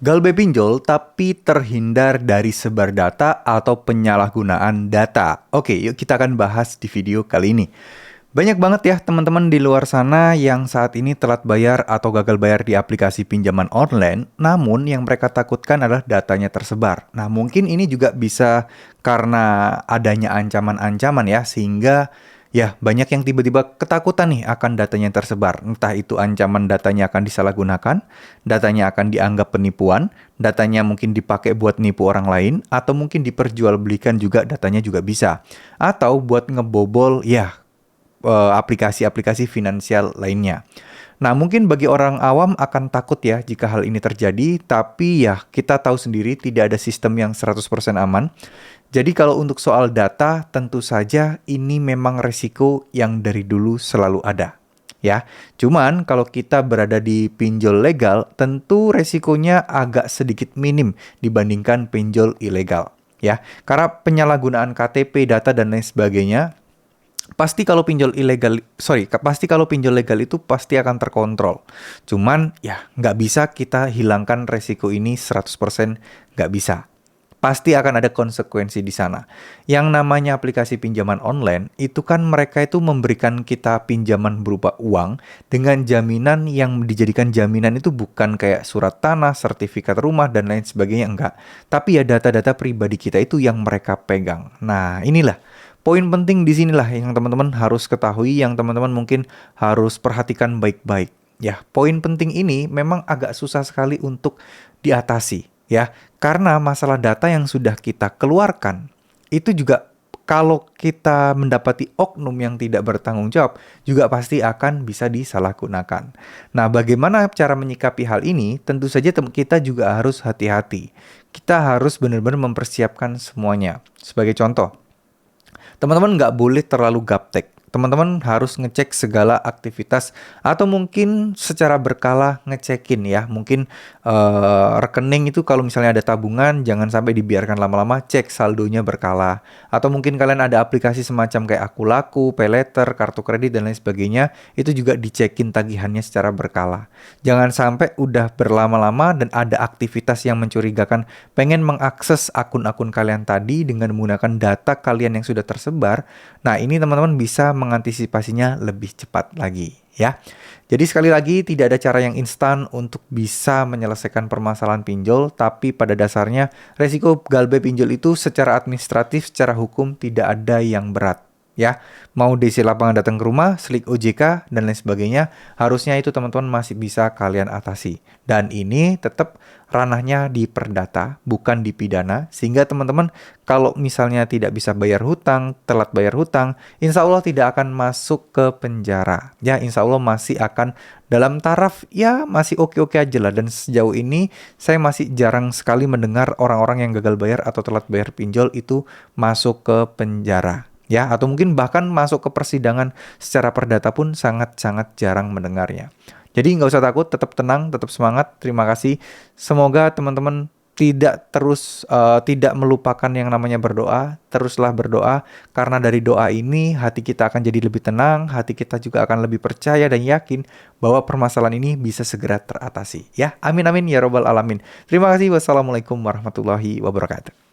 Galbe pinjol tapi terhindar dari sebar data atau penyalahgunaan data. Oke, yuk kita akan bahas di video kali ini. Banyak banget ya teman-teman di luar sana yang saat ini telat bayar atau gagal bayar di aplikasi pinjaman online, namun yang mereka takutkan adalah datanya tersebar. Nah, mungkin ini juga bisa karena adanya ancaman-ancaman ya, sehingga ya banyak yang tiba-tiba ketakutan nih akan datanya yang tersebar. Entah itu ancaman datanya akan disalahgunakan, datanya akan dianggap penipuan, datanya mungkin dipakai buat nipu orang lain, atau mungkin diperjualbelikan juga datanya juga bisa. Atau buat ngebobol ya aplikasi-aplikasi finansial lainnya. Nah, mungkin bagi orang awam akan takut ya jika hal ini terjadi, tapi ya kita tahu sendiri tidak ada sistem yang 100% aman. Jadi kalau untuk soal data, tentu saja ini memang resiko yang dari dulu selalu ada. Ya, cuman kalau kita berada di pinjol legal, tentu resikonya agak sedikit minim dibandingkan pinjol ilegal. Ya, karena penyalahgunaan KTP, data, dan lain sebagainya, pasti kalau pinjol legal itu pasti akan terkontrol. Cuman ya nggak bisa kita hilangkan resiko ini 100%, nggak bisa. Pasti akan ada konsekuensi di sana. Yang namanya aplikasi pinjaman online, itu kan mereka itu memberikan kita pinjaman berupa uang dengan jaminan yang dijadikan jaminan itu bukan kayak surat tanah, sertifikat rumah, dan lain sebagainya, enggak. Tapi ya data-data pribadi kita itu yang mereka pegang. Nah, inilah poin penting di sinilah yang teman-teman harus ketahui, yang teman-teman mungkin harus perhatikan baik-baik. Ya, poin penting ini memang agak susah sekali untuk diatasi, ya. Karena masalah data yang sudah kita keluarkan, itu juga kalau kita mendapati oknum yang tidak bertanggung jawab, juga pasti akan bisa disalahgunakan. Nah, bagaimana cara menyikapi hal ini? Tentu saja kita juga harus hati-hati. Kita harus benar-benar mempersiapkan semuanya. Sebagai contoh, teman-teman nggak boleh terlalu gaptek. Teman-teman harus ngecek segala aktivitas atau mungkin secara berkala ngecekin ya. Mungkin rekening itu kalau misalnya ada tabungan jangan sampai dibiarkan lama-lama, cek saldonya berkala. Atau mungkin kalian ada aplikasi semacam kayak Akulaku, Paylater, kartu kredit dan lain sebagainya, itu juga dicekin tagihannya secara berkala. Jangan sampai udah berlama-lama dan ada aktivitas yang mencurigakan pengen mengakses akun-akun kalian tadi dengan menggunakan data kalian yang sudah tersebar. Nah, ini teman-teman bisa mengantisipasinya lebih cepat lagi ya. Jadi sekali lagi tidak ada cara yang instan untuk bisa menyelesaikan permasalahan pinjol, tapi pada dasarnya resiko galbe pinjol itu secara administratif, secara hukum tidak ada yang berat. Ya, mau DC lapangan datang ke rumah, slik OJK, dan lain sebagainya, harusnya itu teman-teman masih bisa kalian atasi. Dan ini tetap ranahnya di perdata, bukan di pidana, sehingga teman-teman kalau misalnya tidak bisa bayar hutang, telat bayar hutang, insya Allah tidak akan masuk ke penjara. Ya, insya Allah masih akan dalam taraf, ya masih oke-oke aja lah. Dan sejauh ini, saya masih jarang sekali mendengar orang-orang yang gagal bayar atau telat bayar pinjol itu masuk ke penjara. Ya, atau mungkin bahkan masuk ke persidangan secara perdata pun sangat-sangat jarang mendengarnya. Jadi nggak usah takut, tetap tenang, tetap semangat. Terima kasih. Semoga teman-teman tidak melupakan yang namanya berdoa. Teruslah berdoa, karena dari doa ini hati kita akan jadi lebih tenang, hati kita juga akan lebih percaya dan yakin bahwa permasalahan ini bisa segera teratasi. Ya, amin amin ya robbal alamin. Terima kasih. Wassalamualaikum warahmatullahi wabarakatuh.